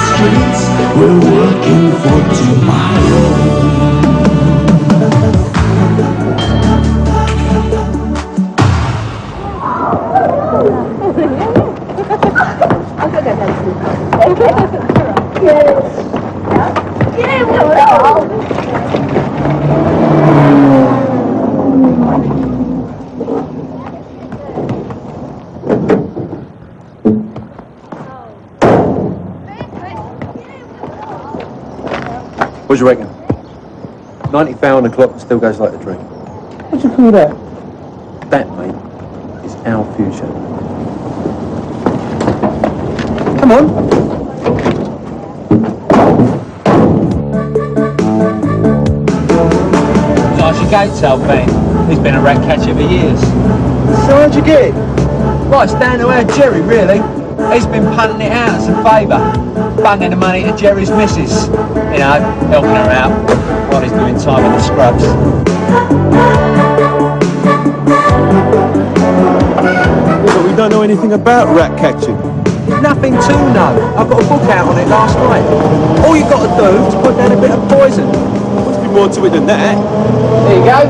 streets, we're working for tomorrow. What do you reckon? 90 thou on the clock and still goes like a dream. What do you call that? That, mate, is our future. Come on. Nice gates, old man. He's been a rat catcher for years. So how'd you get it? Right, it's down to our Jerry, really. He's been punting it out as a favour. Bunging the money to Jerry's missus. You know, helping her out while he's doing time in the scrubs. Yeah, but we don't know anything about rat catching. Nothing to know. I got a book out on it last night. All you got to do is put down a bit of poison. Must be more to it than that. There you go.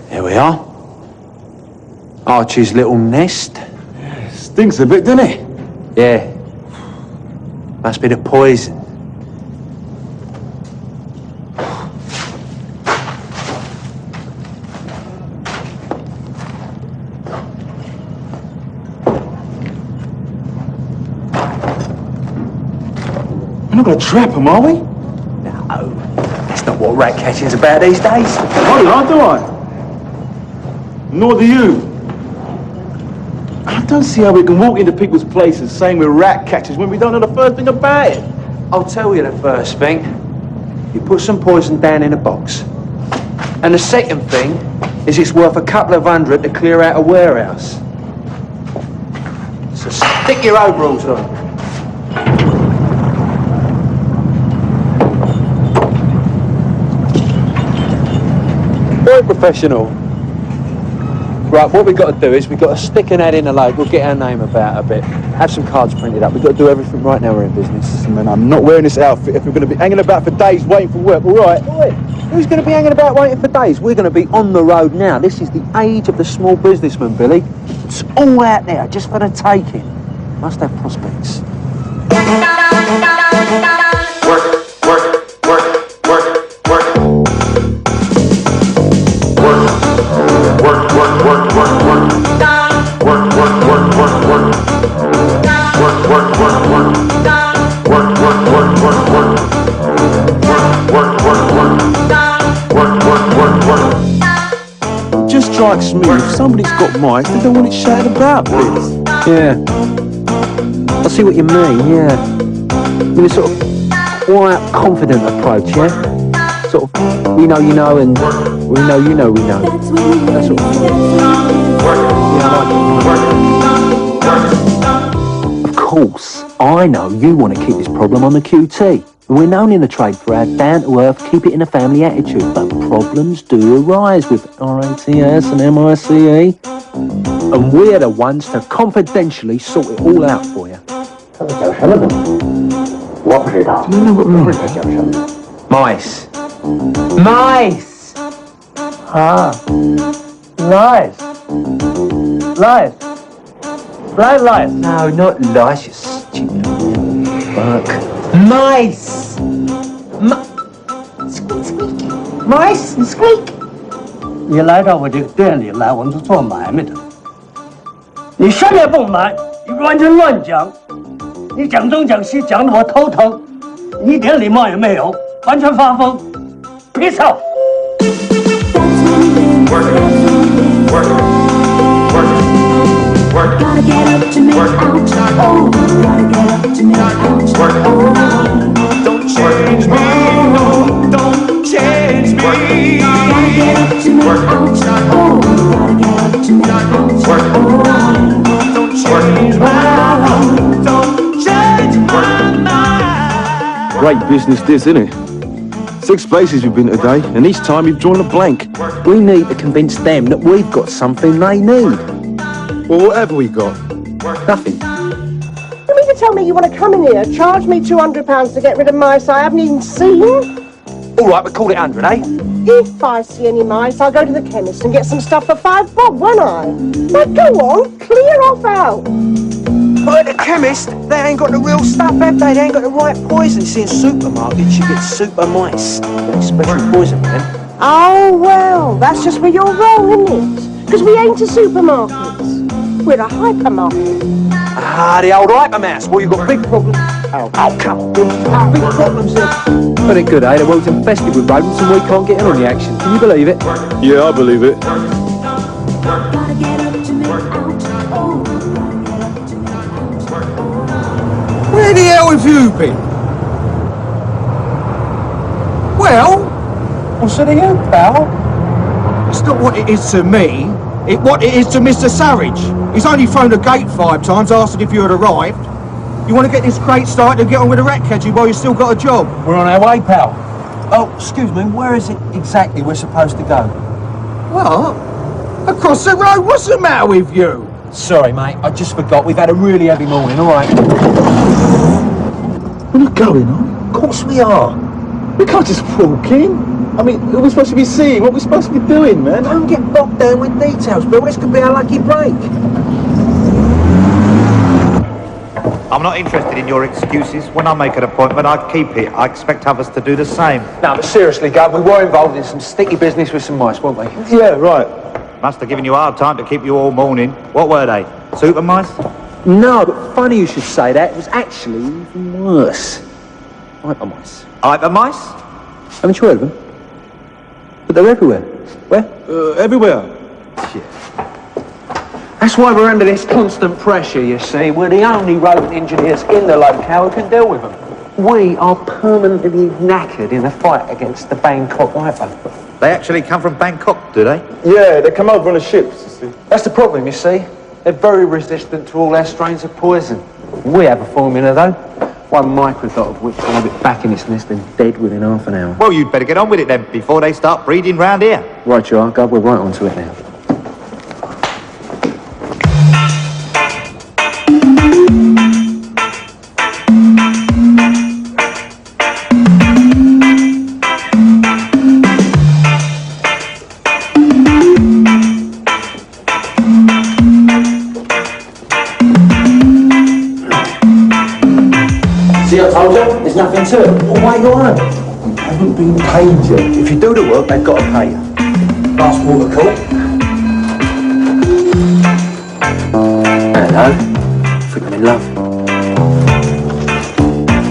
Here we are. Archie's little nest. Yeah, stinks a bit, doesn't it? Yeah. Must be the poison. We're not going to trap them, are we? No. That's not what rat catching's about these days. Oh, not do I? Nor do you. I don't see how we can walk into people's places saying we're rat catchers when we don't know the first thing about it. I'll tell you the first thing. You put some poison down in a box. And the second thing is it's worth a couple of hundred to clear out a warehouse. So stick your overalls on. Very professional. Right, what we've got to do is we've got to stick an ad in the local, get our name about a bit, have some cards printed up. We've got to do everything right now we're in business. Man, I'm not wearing this outfit if we're going to be hanging about for days waiting for work, all right? Oi, who's going to be hanging about waiting for days? We're going to be on the road now. This is the age of the small businessman, Billy. It's all out there, just for the taking. Must have prospects. Just strikes me if somebody's got mice, they don't want it shouted about, please. Yeah. I see what you mean, yeah. I mean, a sort of quiet, confident approach, yeah? Sort of, we know you know, and we know you know we know. That sort of thing. Yeah, I like it. Of course, I know you want to keep this problem on the QT. We're known in the trade for our down-to-earth, keep-it-in-the-family attitude, but problems do arise with RATS and MICE. And we're the ones to confidentially sort it all out for you. Do you know what we mean? Mice. Mice! Ah, lice. Lice. Blind lice. No, not lice, you stupid fuck. Mice! Squeak, squeak. Mice and squeak. 你来到我这个店里来，我们是做买卖的。你什么也不买，你完全乱讲，你讲东讲西，讲得我头疼，你一点礼貌也没有，完全发疯。Peace out。Gotta get up to make out. Oh, gotta get up to make out. Oh, don't change me, no, don't change me. Gotta get up to make out. Oh, gotta get up to make out. Oh, don't change my, don't change my mind. Great business this, isn't it? 6 places you've been today, and each time you've drawn a blank. We need to convince them that we've got something they need. Well, what have we got? Nothing. You mean to tell me you want to come in here, charge me £200 to get rid of mice I haven't even seen? All right, but call it 100, eh? If I see any mice, I'll go to the chemist and get some stuff for £5 bob, won't I? Now go on, clear off out. But at the chemist, they ain't got the real stuff, have they? They ain't got the right poison. See, in supermarkets, you get super mice. Very special poison, man. Oh, well, that's just where you're wrong, isn't it? Because we ain't a supermarket. We're a hypermarket. Ah, the old hypermouse. Well, you've got big problems. Oh, come on. Big problems there. Pretty good, eh? The world's infested with rodents and we can't get in on the action. Can you believe it? Yeah, I believe it. Gotta get up to make out. Oh, gotta get up to make out. Where the hell have you been? Well, what's it to you, pal? It's not what it is to me. It's what it is to Mr. Surridge. He's only phoned the gate 5 times, asking if you had arrived. You want to get this crate started and get on with the rat catching while you've still got a job? We're on our way, pal. Oh, excuse me, where is it exactly we're supposed to go? What? Across the road? What's the matter with you? Sorry, mate, I just forgot. We've had a really heavy morning, all right? We're not going on. Of course we are. We can't just walk in. I mean, who are we supposed to be seeing? What are we supposed to be doing, man? Don't get bogged down with details, Bill. This could be our lucky break. I'm not interested in your excuses. When I make an appointment, I keep it. I expect others to do the same. No, but seriously, Gov, we were involved in some sticky business with some mice, weren't we? Yeah, right. Must have given you a hard time to keep you all morning. What were they? Super mice? No, but funny you should say that. It was actually even worse. Hypermice. Hyper mice? Haven't you heard of them? But they're everywhere. Where? Everywhere. That's why we're under this constant pressure, you see. We're the only rodent engineers in the locale who can deal with them. We are permanently knackered in the fight against the Bangkok viper. They actually come from Bangkok, do they? Yeah, they come over on the ships, you see. That's the problem, you see. They're very resistant to all our strains of poison. We have a formula, though. One microdot of which will have it back in its nest and dead within half an hour. Well, you'd better get on with it then, before they start breeding round here. Right, you are, Gov. We're right onto it now. See, I told you, there's nothing to it. Well, why go on? We haven't been paid yet. If you do the work, they've got to pay you. Last water call. Hello. Think I'm in love.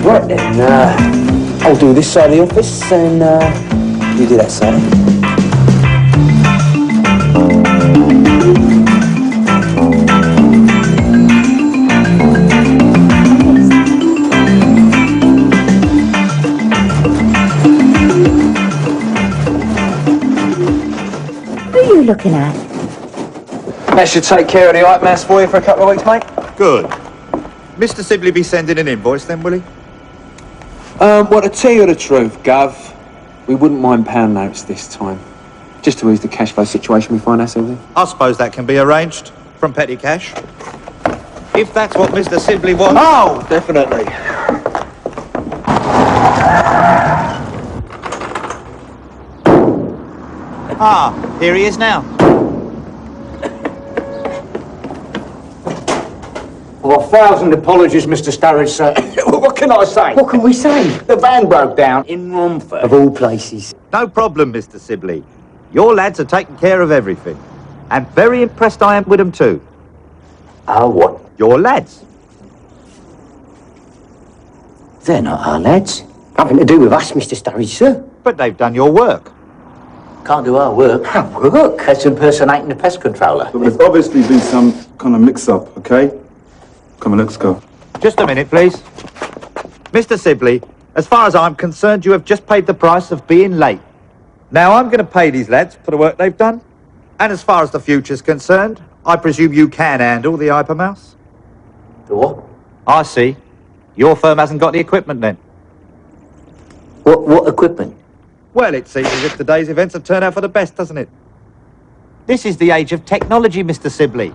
Right then, I'll do this side of the office and you do that side. Who are you looking at? That should take care of the hype mass for you for a couple of weeks, mate. Good. Mr. Sibley be sending an invoice then, will he? Well, to tell you the truth, Gov, we wouldn't mind pound notes this time. Just to ease the cash flow situation we find ourselves in. I suppose that can be arranged from petty cash. If that's what Mr. Sibley wants. Oh, definitely. Ah, here he is now. Well, 1,000 apologies, Mr. Sturridge, sir. What can I say? What can we say? The van broke down in Romford. Of all places. No problem, Mr. Sibley. Your lads are taking care of everything. And very impressed I am with them too. Oh, what? Your lads. They're not our lads. Nothing to do with us, Mr. Sturridge, sir. But they've done your work. Can't do our work. Our work? That's impersonating the pest controller. But there's obviously been some kind of mix-up, okay? Come on, let's go. Just a minute, please. Mr. Sibley, as far as I'm concerned, you have just paid the price of being late. Now, I'm going to pay these lads for the work they've done. And as far as the future's concerned, I presume you can handle the hypermouse? The what? I see. Your firm hasn't got the equipment then. What equipment? Well, it seems as if today's events have turned out for the best, doesn't it? This is the age of technology, Mr. Sibley.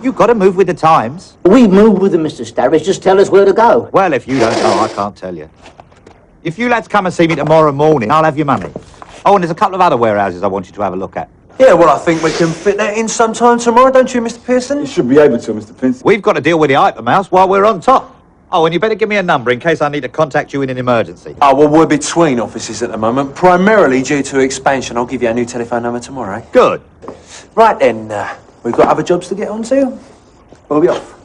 You've got to move with the times. We move with them, Mr. Starridge. Just tell us where to go. Well, if you don't know, I can't tell you. If you lads come and see me tomorrow morning, I'll have your money. Oh, and there's a couple of other warehouses I want you to have a look at. Yeah, well, I think we can fit that in sometime tomorrow, don't you, Mr. Pearson? You should be able to, Mr. Pince. We've got to deal with the Hypermouse while we're on top. Oh, and you better give me a number in case I need to contact you in an emergency. Oh, well, we're between offices at the moment, primarily due to expansion. I'll give you a new telephone number tomorrow, eh? Good. Right then, we've got other jobs to get on to. We'll be off.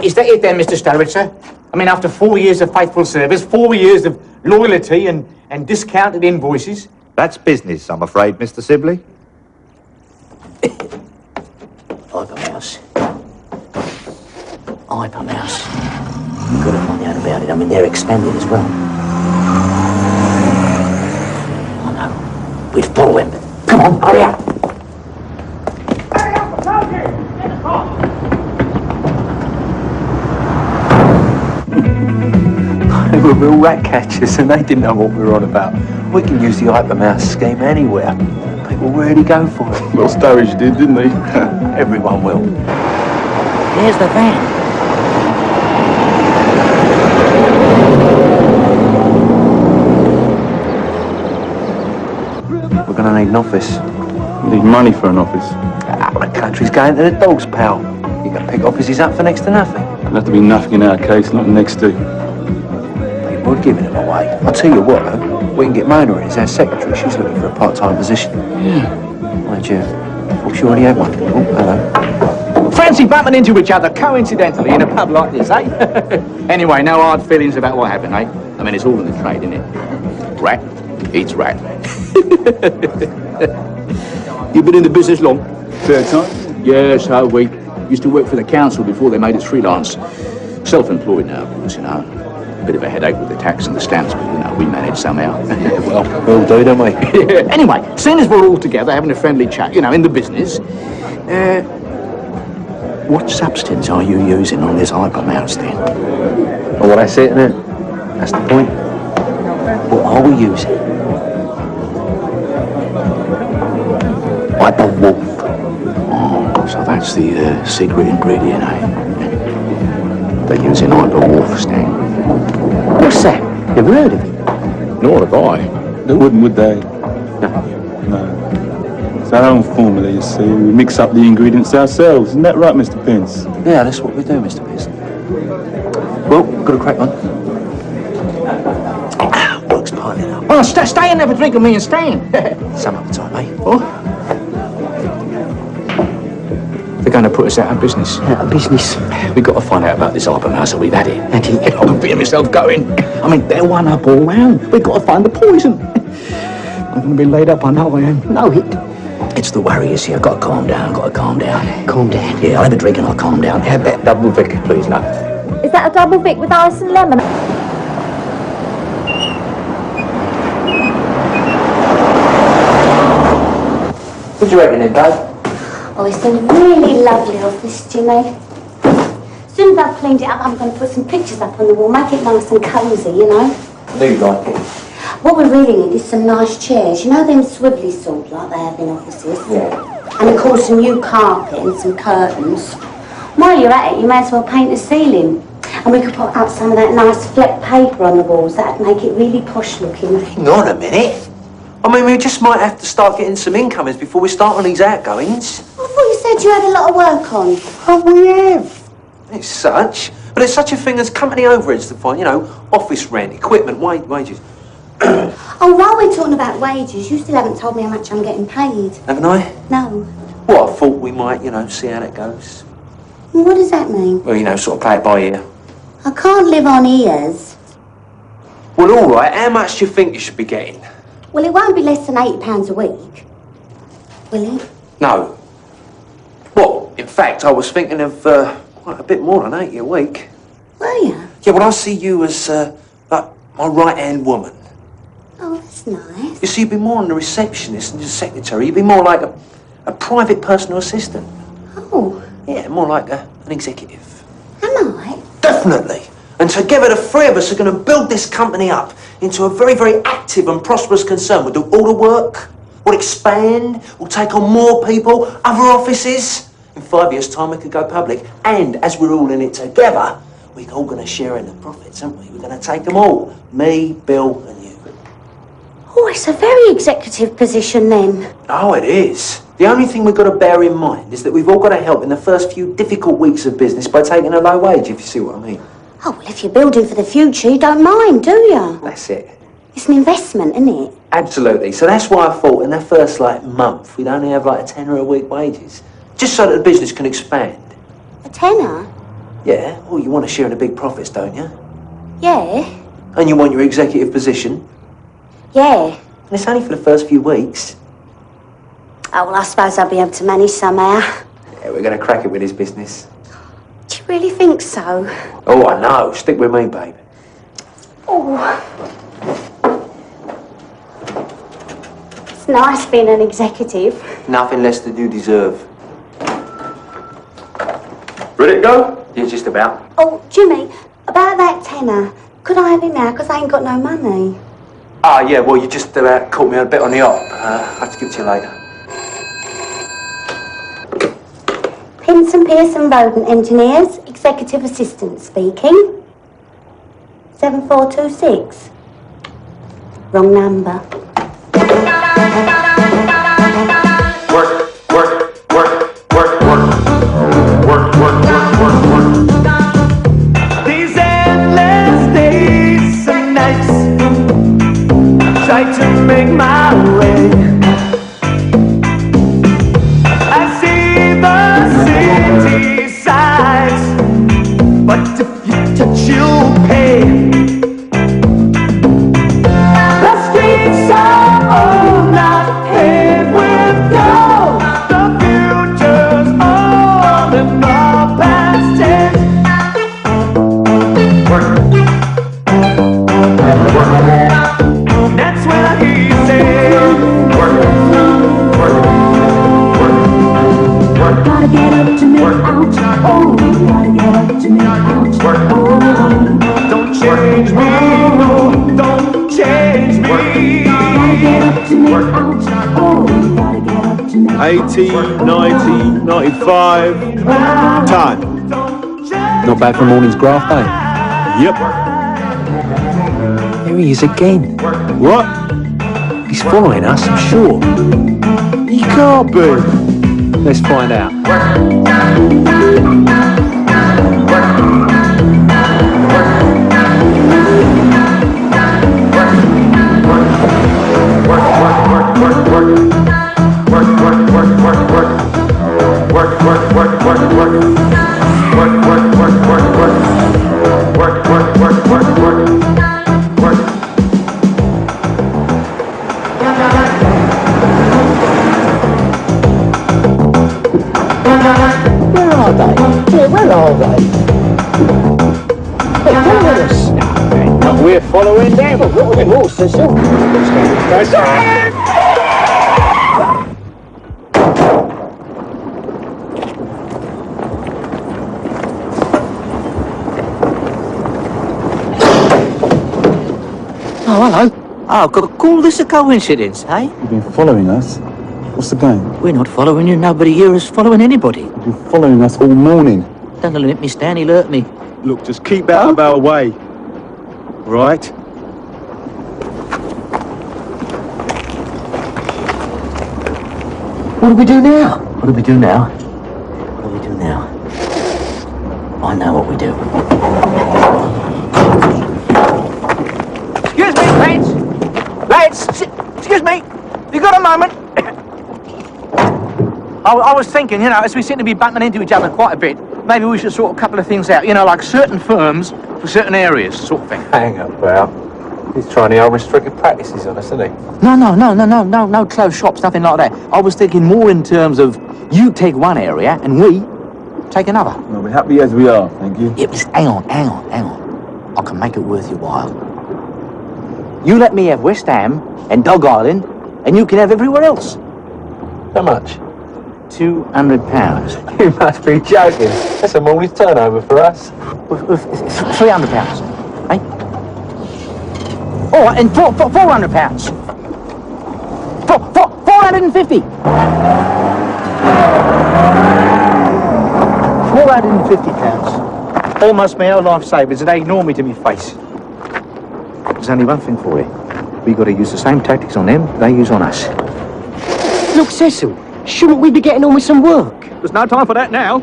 Is that it then, Mr. Starridge, sir? I mean, after 4 years of faithful service, 4 years of loyalty and discounted invoices. That's business, I'm afraid, Mr. Sibley. Hypermouse. Hypermouse. You've got to find out about it. I mean, they're expanding as well. I know. We'd follow him. Come on, hurry up. They were real rat catchers and they didn't know what we were on about. We can use the Hypermouse scheme anywhere. People really go for it. Well, Starridge did, didn't he? Everyone will. There's the van. We're going to need an office. We need money for an office. The country's going to the dogs, pal. You can pick offices up for next to nothing. It'll have to be nothing in our case, not next to. People are giving them away. I'll tell you what, though. We can get Mona in as our secretary. She's looking for a part-time position. Yeah. Mind you, I thought she already had one. Oh, hello. Fancy bumping into each other coincidentally in a pub like this, eh? Anyway, no hard feelings about what happened, eh? I mean, it's all in the trade, isn't it? Rat eats rat. You been in the business long? Fair time? Yes, how we used to work for the council before they made us freelance. Self-employed now, of course, you know. Bit of a headache with the tax and the stamps, but, you know, we manage somehow. Well, we'll do, don't we? Anyway, seeing as we're all together having a friendly chat, you know, in the business, what substance are you using on this Hypermouse then? Well, that's it, isn't it? That's the point. What are we using? Hyperwolf. Oh, so that's the secret ingredient, eh? They're using Hyperwolf, Stan. What's that? You ever heard of it? Nor have I. They wouldn't, would they? No. No. It's our own formula, you see. We mix up the ingredients ourselves. Isn't that right, Mr. Pince? Yeah, that's what we do, Mr. Pearson. Well, got a crack on. Work's piling up. Oh, stay and have a drink with me and Stan. Some other time, eh? Oh? They're going to put us out of business. Out of business. We've got to find out about this Hypermouse, or we've had it. I'm feeling myself going. I mean, they're one up all round. We've got to find the poison. I'm going to be laid up, I know I am. No, It's the worries here. Got to calm down, got to calm down. calm down. Yeah, I'll have a drink and I'll calm down. Have that double Vic, please, love. Is that a double Vic with ice and lemon? What do you reckon then, Dave? Oh, it's a really lovely office, Jimmy. As soon as I've cleaned it up, I'm going to put some pictures up on the wall, make it nice and cosy, you know. Do you like it? What we really need is some nice chairs. You know them swivelly sort like they have in offices? Yeah. And of course some new carpet and some curtains. While you're at it, you may as well paint the ceiling. And we could put up some of that nice fleck paper on the walls. That'd make it really posh looking. Hang on a minute. I mean, we just might have to start getting some incomers before we start on these outgoings. I thought you said you had a lot of work on. Oh, we have. It's such. But there's such a thing as company overheads to find, you know, office rent, equipment, wages. Oh, while we're talking about wages, you still haven't told me how much I'm getting paid. Haven't I? No. Well, I thought we might, you know, see how that goes. What does that mean? Well, you know, sort of play it by ear. I can't live on ears. Well, all right, how much do you think you should be getting? Well, it won't be less than £80 a week. Will it? No. Well, in fact, I was thinking of quite a bit more than 80 a week. Were you? Yeah, well, I see you as like my right-hand woman. Oh, that's nice. You see, you'd be more than a receptionist and a secretary. You'd be more like a private personal assistant. Oh, Yeah, more like an executive. am I? Definitely. And And together the three of us are going to build this company up into a very, very active and prosperous concern. We'll do all the work, we'll expand, we'll take on more people, other offices. In 5 years' time, we could go public. And as we're all in it together, we're all going to share in the profits, aren't we? We're going to take them all. Me, Bill, and you. Oh, it's a very executive position then. Oh, it is. The only thing we've got to bear in mind is that we've all got to help in the first few difficult weeks of business by taking a low wage, if you see what I mean. Oh, well, if you're building for the future, you don't mind, do you? That's it. It's an investment, isn't it? Absolutely. So that's why I thought in that first, month, we'd only have, a tenner a week wages. Just so that the business can expand. A tenner? Yeah. Well, you want to share in the big profits, don't you? Yeah. And you want your executive position. Yeah. And it's only for the first few weeks. Oh, well, I suppose I'll be able to manage somehow. Yeah, we're going to crack it with this business. Do you really think so? Oh, I know. Stick with me, babe. Oh. It's nice being an executive. Nothing less than you deserve. Ready to go? Yeah, just about. Oh, Jimmy, about that tenner, could I have it now? Because I ain't got no money. Ah, yeah, well, you just caught me a bit on the hop. I'll have to give it to you later. Pinson Pearson Rodent Engineers, Executive Assistant speaking. 7426. Wrong number. These endless days and nights, try to make my way. I see the city sights, but if you touch, you'll pay. The streets are all not paved with gold. The future's all in the past tense. That's when I hear you say, gotta get up to make out. Oh, gotta get up to make out. Oh, don't change me, no, don't change me. Gotta get up to make out. Oh, gotta get up to make out. 80, 90, 95. Time. Not bad for a morning's graft, eh? Yep. There he is again. What? He's following us, I'm sure. He can't be. Let's find out. Where are they? Yeah, where are they? They're following us. No, we're following them. What the horse, there's some. Oh, hello. Oh, call this a coincidence, eh? You've been following us. What's the game? We're not following you. Nobody here is following anybody. You've been following us all morning. Don't let me stand. He'll hurt me. Look, just keep out of our way. Right? What do we do now? What do we do now? What do we do now? I know what we do. Excuse me, lads. Lads, excuse me. You got a moment? I was thinking, as we seem to be bumping into each other quite a bit, maybe we should sort a couple of things out. Like certain firms for certain areas, sort of thing. Hang on, pal. He's trying the old restricted practices on us, isn't he? No closed shops, nothing like that. I was thinking more in terms of you take one area and we take another. Well, we're happy as we are, thank you. Yeah, but hang on. I can make it worth your while. You let me have West Ham and Dog Island, and you can have everywhere else. How much? £200. You must be joking. That's a morning's turnover for us. £300. All right, and £400. 450. 450 pounds. Almost my whole life savings, and they ignore me to my face. There's only one thing for it. We got to use the same tactics on them they use on us. Look, Cecil, shouldn't we be getting on with some work? There's no time for that now.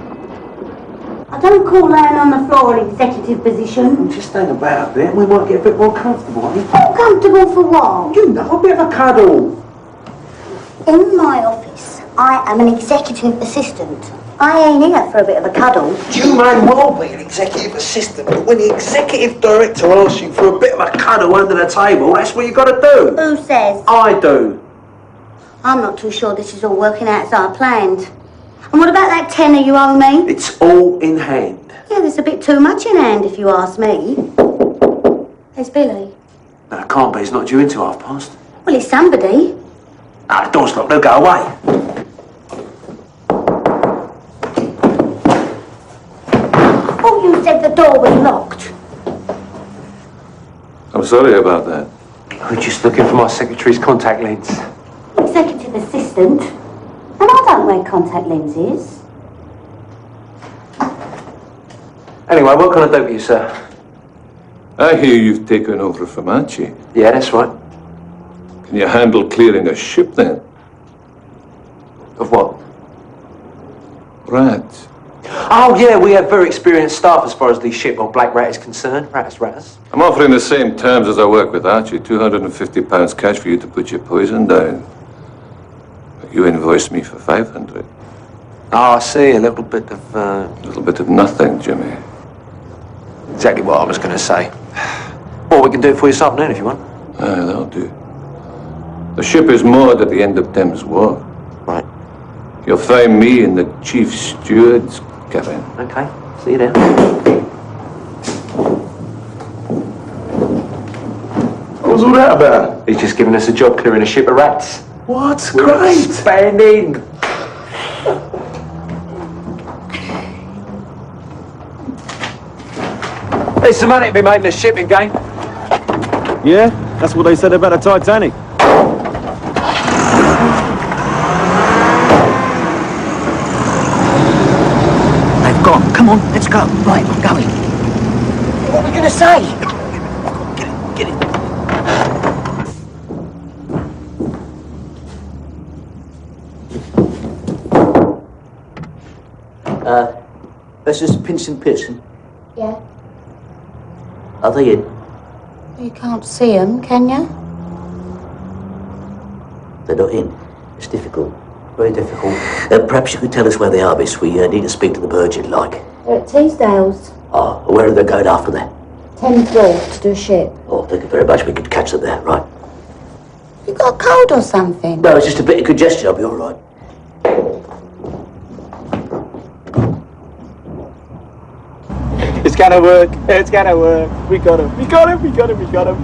I don't call laying on the floor an executive position. Just hang about a bit, we might get a bit more comfortable, eh? More comfortable for what? You know, a bit of a cuddle. In my office, I am an executive assistant. I ain't here for a bit of a cuddle. You may well be an executive assistant, but when the executive director asks you for a bit of a cuddle under the table, that's what you got to do. Who says? I do. I'm not too sure this is all working out as I planned. And what about that tenner you owe me? It's all in hand. Yeah, there's a bit too much in hand, if you ask me. There's Billy. No, it can't be. It's not due until past. Well, it's somebody. No, the door's locked. They'll go away. Oh, you said the door was locked. I'm sorry about that. We're just looking for my secretary's contact lens. Executive assistant. And I don't wear contact lenses. Anyway, what can I do for you, sir? I hear you've taken over from Archie. Yeah, that's right. Can you handle clearing a ship then? Of what? Rats. Oh, yeah, we have very experienced staff as far as the ship or black rat is concerned. Ratters. I'm offering the same terms as I work with Archie. £250 cash for you to put your poison down. But you invoiced me for 500. Oh, I see. A little bit of, A little bit of nothing, Jimmy. Exactly what I was going to say. Well, we can do it for you this afternoon if you want. Aye, that'll do. The ship is moored at the end of Thames Wharf. Right. You'll find me in the chief steward's cabin. Okay. See you there. What was all that about? He's just giving us a job clearing a ship of rats. What? We're Great! expanding. There's some money to be made in the shipping game. Yeah, that's what they said about the Titanic. They've gone. Come on, let's go. Right, I'm going. What are we going to say? Get it. This is Pinson Pearson. Yeah. Are they in? You can't see them, can you? They're not in. It's difficult. Very difficult. Perhaps you could tell us where they are, miss. We need to speak to the Virgin, like. They're at Teasdale's. Ah, where are they going after that? Thames Wharf to do a ship. Oh, thank you very much. We could catch them there, right? You got a cold or something? No, it's just a bit of congestion. I'll be all right. It's gonna work. It's gonna work. We got him. We got him. We got him. We got him.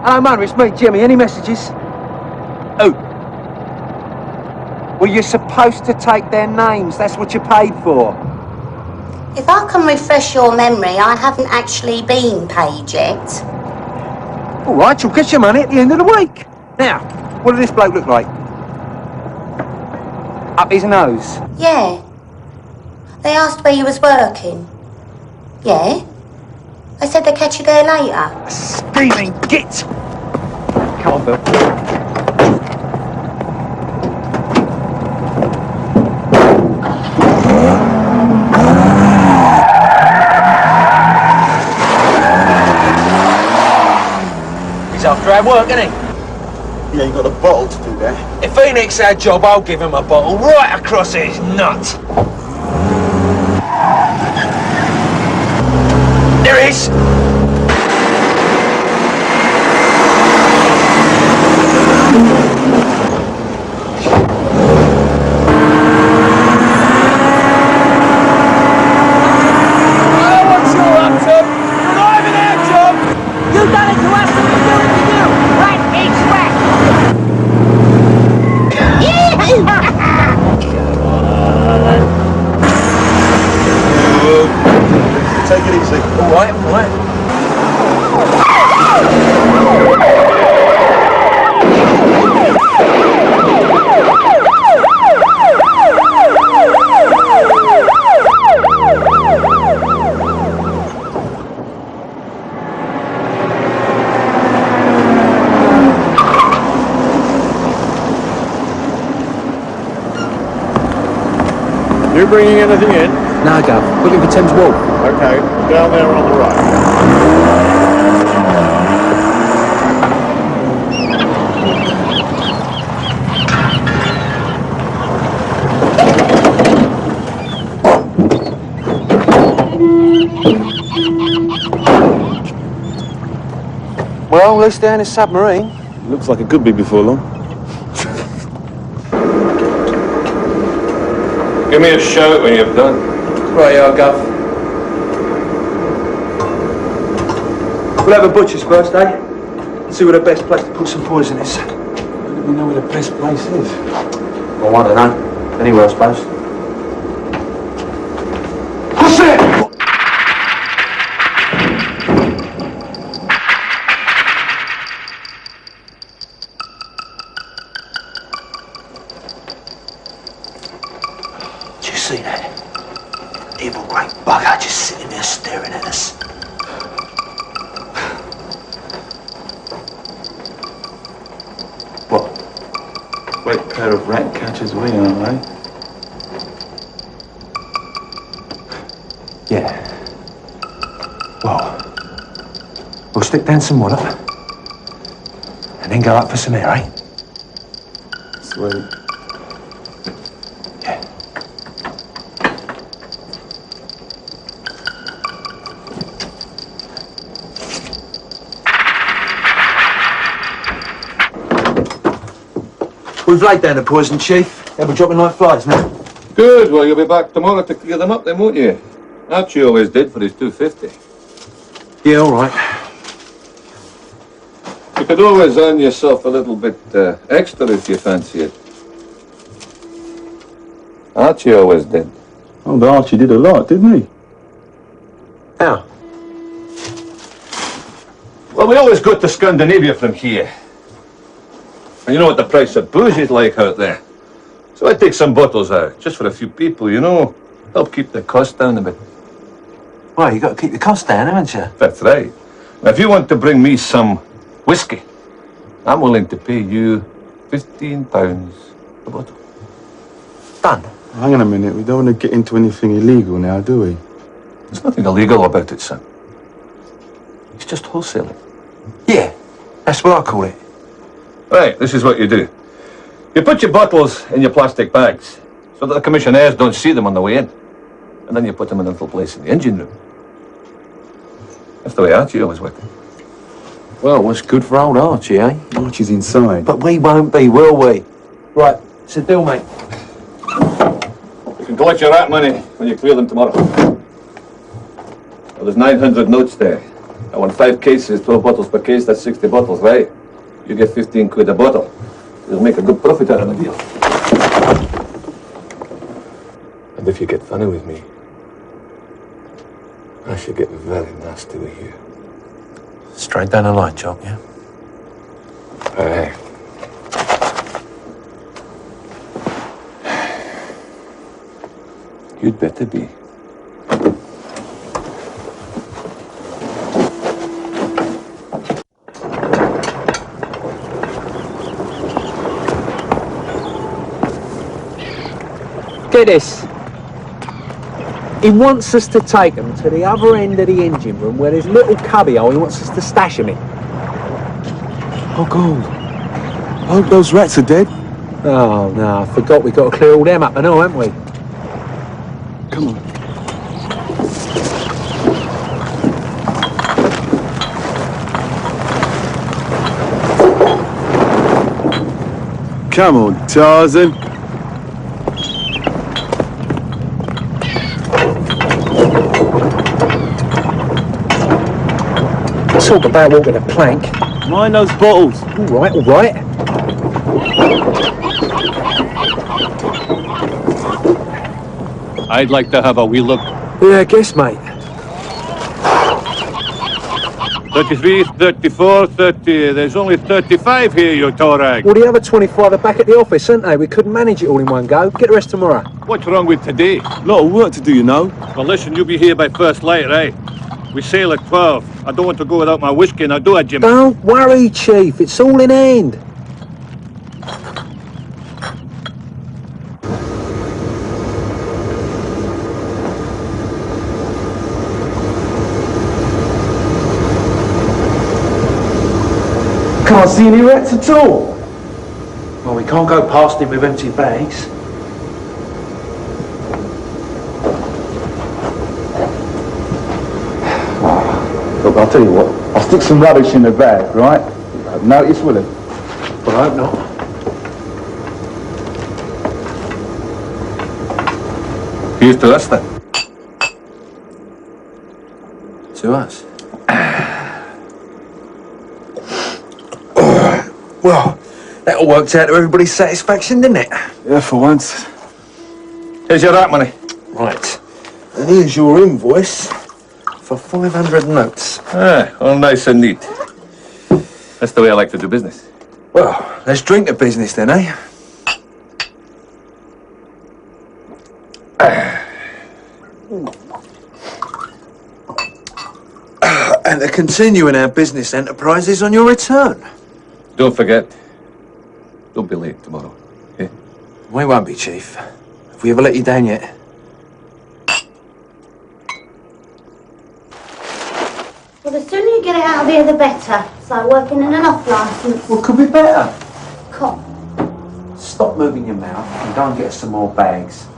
Hello, Mother, it's me, Jimmy. Any messages? Oh. Well, you're supposed to take their names. That's what you paid for. If I can refresh your memory, I haven't actually been paid yet. All right, you'll get your money at the end of the week. Now, what does this bloke look like? Up his nose. Yeah. They asked where you was working. Yeah. They said they'd catch you there later. Steaming git! Come on, Bill. He's after our work, isn't he? Yeah, you got a bottle to do that. If he nicks our job, I'll give him a bottle right across his nut. There he is. Take it easy. All right. You bringing anything in? No, Gov. Looking for Thames Wharf. Okay, down there on the right. Well, at least they're in a submarine. Looks like it could be before long. Give me a shout when you've done. Right, yeah, Gov. We'll have a butcher's first, eh? And see where the best place to put some poison is. How do we know where the best place is? Well, I don't know. Anywhere, I suppose. What's that? Do you see that? Evil great bugger just sitting there staring at us. What? Great pair of rat catchers we are, eh? Yeah. Well, we'll stick down some water and then go up for some air, eh? Sweet. Yeah. We've laid down the poison, Chief. They'll be dropping like flies now. Good, well, you'll be back tomorrow to clear them up then, won't you? Archie always did for his 250. Yeah, all right. You could always earn yourself a little bit extra if you fancy it. Archie always did. Oh, but Archie did a lot, didn't he? How? Well, we always go to Scandinavia from here. And you know what the price of booze is like out there. So I take some bottles out, just for a few people, you know. Help keep the cost down a bit. Well, you got to keep the cost down, haven't you? That's right. Now, if you want to bring me some whiskey, I'm willing to pay you £15 a bottle. Done. Hang on a minute, we don't want to get into anything illegal now, do we? There's nothing illegal about it, son. It's just wholesaling. Yeah, that's what I call it. Right, this is what you do. You put your bottles in your plastic bags so that the commissionaires don't see them on the way in. And then you put them in a little place in the engine room. That's the way Archie always worked. Well, what's good for old Archie, eh? Archie's inside. But we won't be, will we? Right, it's a deal, mate. You can collect your rat money when you clear them tomorrow. Well, there's 900 notes there. I want 5 cases, 12 bottles per case, that's 60 bottles, right? You get 15 quid a bottle. You'll make a good profit out of the deal. And if you get funny with me, I should get very nasty with you. Straight down the line, Jock, yeah? Aye. You'd better be. Get this. He wants us to take them to the other end of the engine room where there's a little cubbyhole. He wants us to stash them in. Oh, God. I hope those rats are dead. Oh, no, I forgot we've got to clear all them up and all, haven't we? Come on. Come on, Tarzan. Talk about walking a plank. Mind those bottles. All right, all right. I'd like to have a wee look. Yeah, I guess, mate. 33, 34, 30. There's only 35 here, you torag. Well, the other 25 are back at the office, aren't they? We couldn't manage it all in one go. Get the rest tomorrow. What's wrong with today? Lot of work to do, you know. Well, listen, you'll be here by first light, eh? We sail at 12. I don't want to go without my whiskey, now do it, Jim. Don't worry, Chief. It's all in hand. can't see any rats at all. Well, we can't go past him with empty bags. Look, I'll tell you what. I'll stick some rubbish in the bag, right? You won't notice, will it? Well, I hope not. Here's to us then. To us. Well, that all worked out to everybody's satisfaction, didn't it? Yeah, for once. Here's your rat money. Right. And here's your invoice for 500 notes. Ah, all nice and neat. That's the way I like to do business. Well, let's drink the business then, eh? And to continue in our business enterprises on your return. Don't forget, don't be late tomorrow. Okay? We won't be, Chief. Have we ever let you down yet? Well, the sooner you get it out of here, the better. It's like working in an off-licence. What could be better? Cop. Stop moving your mouth and go and get us some more bags.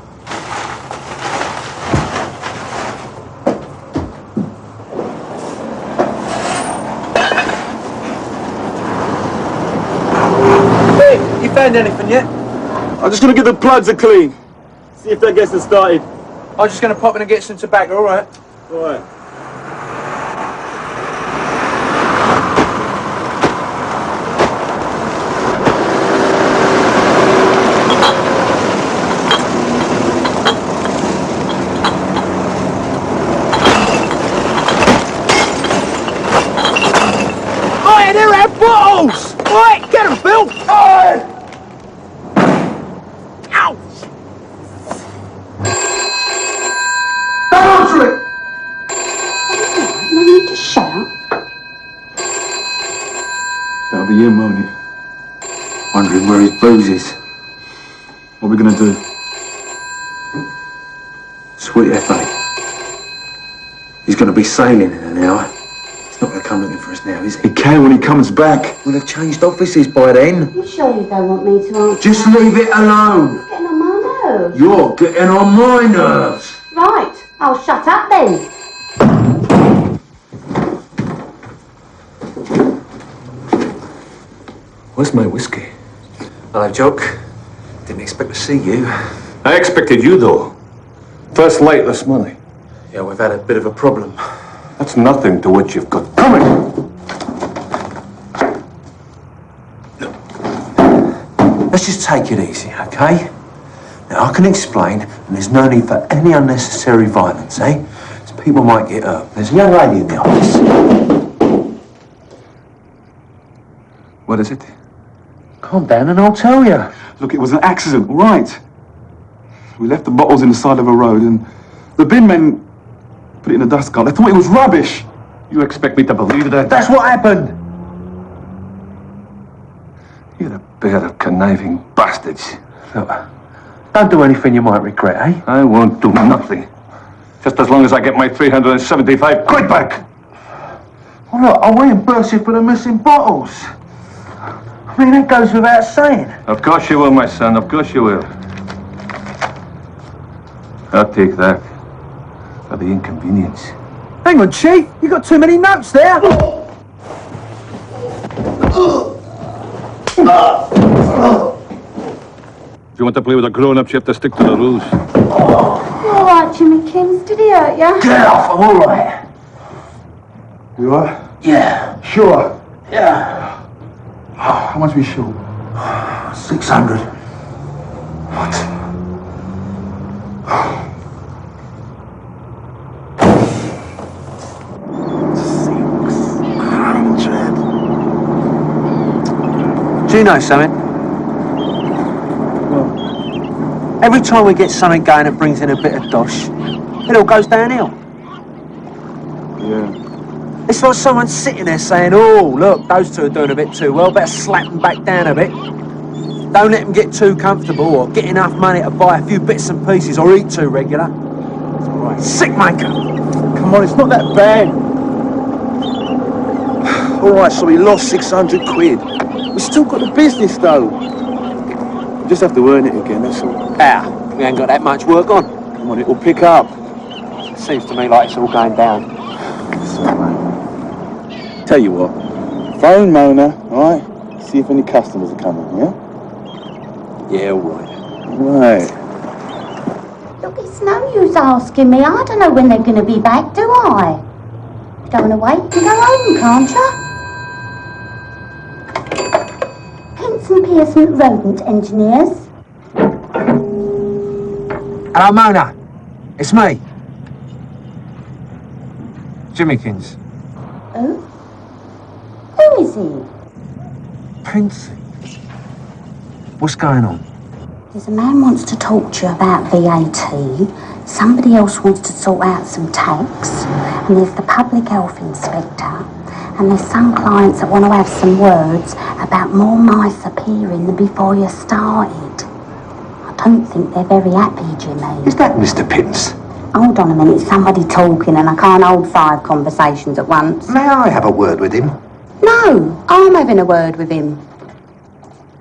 Hey, you found anything yet? I'm just gonna get the plugs are clean. See if that gets us started. I'm just going to pop in and get some tobacco, all right? All right. Oi, they're our bottles! Oi, get them, Bill! Oi! Ouch! Don't answer it! No need to shut up. That'll be him, won't it? Wondering where his booze is. What are we gonna do? Sweet FA. He's gonna be sailing in an hour. He's not gonna come looking for us now, is he? He can when he comes back. We'll have changed offices by then. You sure you don't want me to answer? Just leave it alone. It's getting on my nerves. You're getting on my nerves. Right, I'll shut up then. Where's my whiskey? Hello, Jock. Didn't expect to see you. I expected you, though. First light this morning. Yeah, we've had a bit of a problem. That's nothing to what you've got coming. Let's just take it easy, okay? Now, I can explain, and there's no need for any unnecessary violence, eh? So people might get hurt. There's a young lady in the office. What is it? Calm down and I'll tell you. Look, it was an accident, all right. We left the bottles in the side of a road and the bin men put it in a dust cart. They thought it was rubbish. You expect me to believe that? That's what happened. You're a pair of conniving bastards. Look, don't do anything you might regret, eh? I won't do nothing. Just as long as I get my 375 quid back. Well, look, I'll reimburse you for the missing bottles. I mean, that goes without saying. Of course you will, my son. Of course you will. I'll take that for the inconvenience. Hang on, Chief. You got too many notes there. If you want to play with the grown-ups, you have to stick to the rules. You all right, Jimmy Kings? Did he hurt you? Get off, I'm all right. You are? Yeah. Sure. Yeah. How much we short? 600. What? Do you know something? Every time we get something going that brings in a bit of dosh, it all goes downhill. Yeah. It's like someone sitting there saying, oh, look, those two are doing a bit too well, better slap them back down a bit. Don't let them get too comfortable or get enough money to buy a few bits and pieces or eat too regular. It's all right. Sick maker. Come on, it's not that bad. All right, so we lost 600 quid. We still got the business, though. We just have to earn it again, that's all. How? We ain't got that much work on. Come on, it'll pick up. Seems to me like it's all going down. Tell you what, phone Mona, all right? See if any customers are coming, yeah? Yeah, all right. Right. Look, it's no use asking me. I don't know when they're going to be back, do I? Don't want to wait and go home, can't you? Pince and Pearson Rodent Engineers. Hello, Mona. It's me. Jimmykins. Who? Who is he? Princey. What's going on? There's a man wants to talk to you about VAT, somebody else wants to sort out some tax, and there's the public health inspector, and there's some clients that want to have some words about more mice appearing than before you started. I don't think they're very happy, Jimmy. Is that Mr. Pitts? Hold on a minute, somebody talking and I can't hold 5 conversations at once. May I have a word with him? No, I'm having a word with him.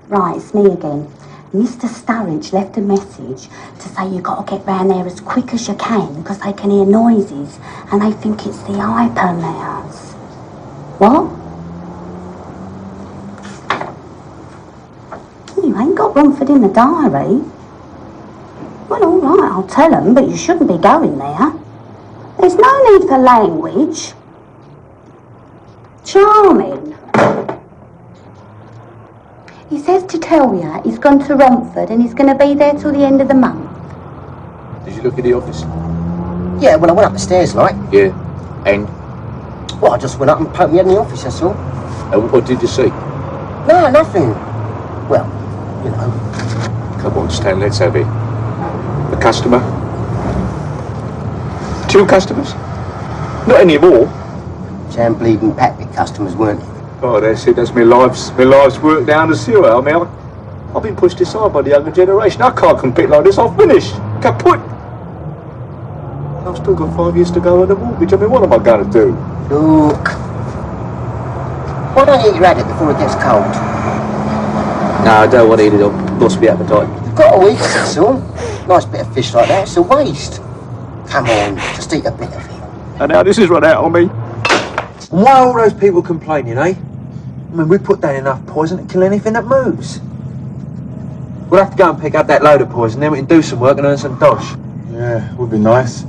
Right, it's me again. Mr. Sturridge left a message to say you've got to get round there as quick as you can because they can hear noises and they think it's the hyper mouse. What? You ain't got Romford in the diary. Well, all right, I'll tell them, but you shouldn't be going there. There's no need for language. Charming. He says to tell you he's gone to Romford and he's going to be there till the end of the month. Did you look at the office? Yeah, well, I went up the stairs, like. Yeah. And? Well, I just went up and poked my head in the office, that's all. What did you see? No, nothing. Well, you know. Come on, Stan, let's have it. A customer? 2 customers? Not anymore. Jam bleeding packet customers, weren't it? Oh, that's it. That's my life's work down the sewer. I mean, I've been pushed aside by the younger generation. I can't compete like this. I'm finished. Kaput. I've still got 5 years to go on the mortgage. I mean, what am I going to do? Look. Why don't you eat your addict before it gets cold? No, I don't want to eat it up. Lost my appetite. You've got to eat it, that's all. Nice bit of fish like that, it's a waste. Come on, just eat a bit of it. And now this is run out on me. Why are all those people complaining, eh? I mean, we put down enough poison to kill anything that moves. We'll have to go and pick up that load of poison, then we can do some work and earn some dosh. Yeah, would be nice.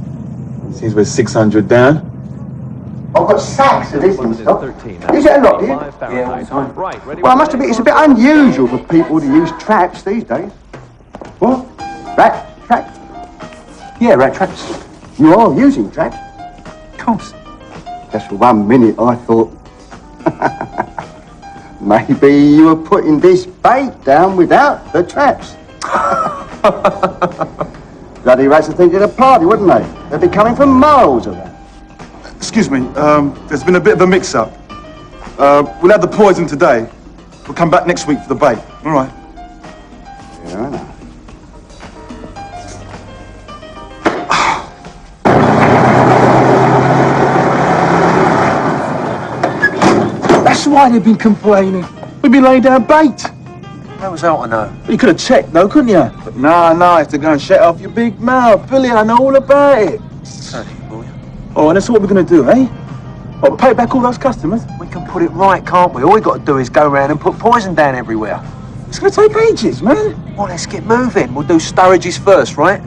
Seems we're 600 down. I've got sacks of this and stuff. Is it a lot, here? Yeah, all the time. Well, I must admit, it's a bit unusual for people to use traps these days. What? Rat traps? Yeah, rat traps. You are using traps? Of course. Just for 1 minute, I thought... maybe you were putting this bait down without the traps. Bloody rats would think it a party, wouldn't they? They'd be coming from miles around. Excuse me, there's been a bit of a mix-up. We'll have the poison today. We'll come back next week for the bait. All right. Yeah, I know. That's why they've been complaining. We've been laying down bait. How was that I know? You could have checked, though, couldn't you? But no, you have to go and shut off your big mouth. Billy, I know all about it. Sorry, boy. Oh, and that's what we're going to do, eh? Oh, pay back all those customers. We can put it right, can't we? All we got to do is go around and put poison down everywhere. It's going to take ages, man. Well, let's get moving. We'll do Sturridge's first, right?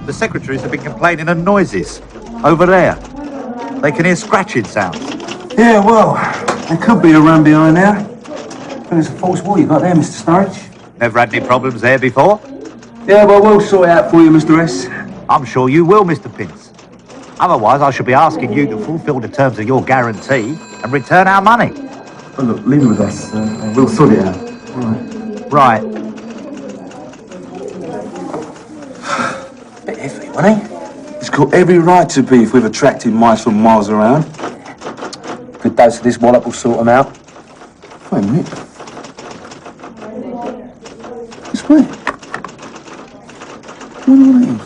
The secretaries have been complaining of noises over there. They can hear scratching sounds. Yeah, well, there could be a run behind there. There's a false wall you got there, Mr. Sturridge. Never had any problems there before. Yeah, well, we'll sort it out for you, Mr. S. I'm sure you will, Mr. Pince. Otherwise, I shall be asking you to fulfil the terms of your guarantee and return our money. Well, look, leave it with us. We'll sort it out. All right. Right. Bit heavy, wasn't he? It's got every right to be if we've attracted mice from miles around. Good dose of this wallop will sort them out. Wait a minute. This way. What are these?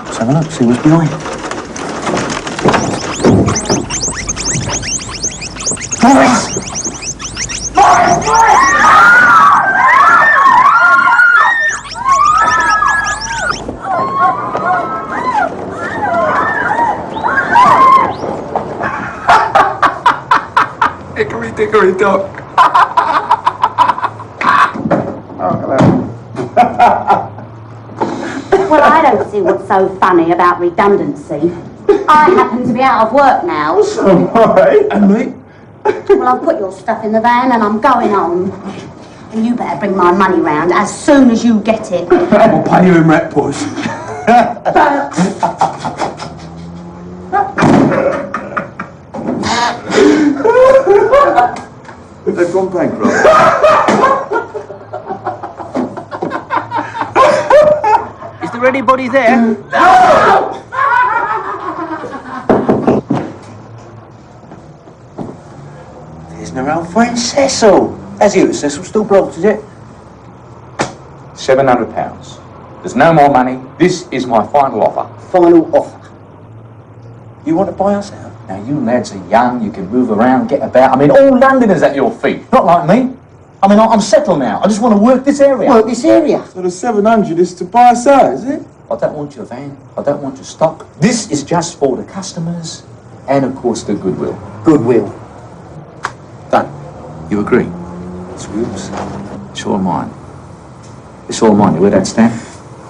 Let's have a look, see what's behind. Hickory dickory dock. Well, I don't see what's so funny about redundancy. I happen to be out of work now. Alright, and me? Well, I've put your stuff in the van and I'm going home. And you better bring my money round as soon as you get it. We'll pay you in rat boys. They've gone bankrupt. Is there anybody there? There's my old friend Cecil. How's you, Cecil? Still broke, is it? £700. There's no more money. This is my final offer. Final offer. You want to buy us out? Now, you lads are young, you can move around, get about. I mean, all London is at your feet. Not like me. I mean, I'm settled now. I just want to work this area. Work this area. So the 700 is to buy us out, is it? I don't want your van. I don't want your stock. This is just for the customers and, of course, the goodwill. Goodwill. Done. You agree? It's yours. It's all mine. It's all mine. You hear that, Stan?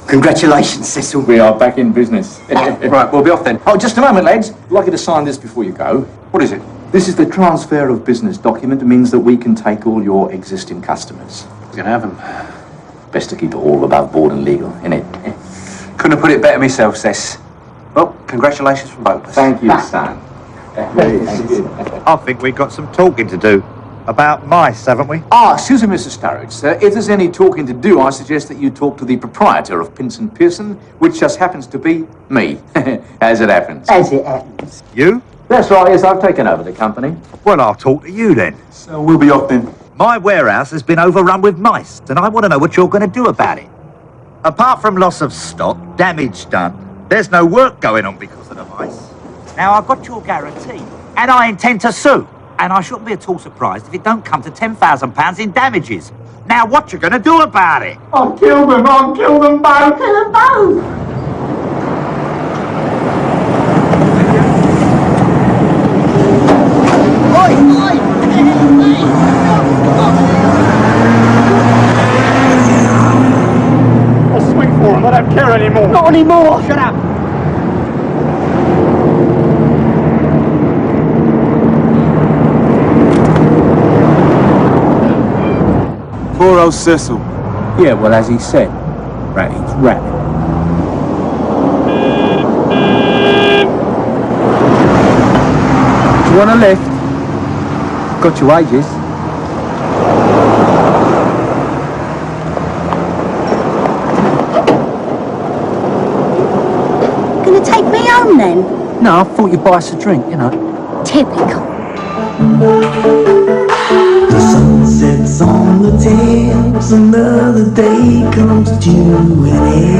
Congratulations, Cecil. We are back in business. Right, we'll be off then. Oh, just a moment, lads. I'd like you to sign this before you go. What is it? This is the transfer of business document. It means that we can take all your existing customers. We're gonna have them. Best to keep it all above board and legal, innit? Couldn't have put it better myself, Cess. Well, congratulations from both of us. Thank you, son. I think we've got some talking to do about mice, haven't we? Ah, excuse me, Mr. Sturridge, sir. If there's any talking to do, I suggest that you talk to the proprietor of Pinson Pearson, which just happens to be me, as it happens. As it happens. You? That's right, yes, I've taken over the company. Well, I'll talk to you then. So we'll be off then. My warehouse has been overrun with mice, and I want to know what you're going to do about it. Apart from loss of stock, damage done, there's no work going on because of the mice. Now, I've got your guarantee, and I intend to sue. And I shouldn't be at all surprised if it don't come to £10,000 in damages. Now, what you going to do about it? I'll kill them both! Kill them both! I'll swing for them, I don't care anymore. Not anymore! Shut up! Poor old Cecil. Yeah, well, as he said, ratty's rat. You want a lift? Got your wages. Gonna take me home then? No, I thought you'd buy us a drink, you know. Typical. The sun sets on the Thames, another day comes to an end.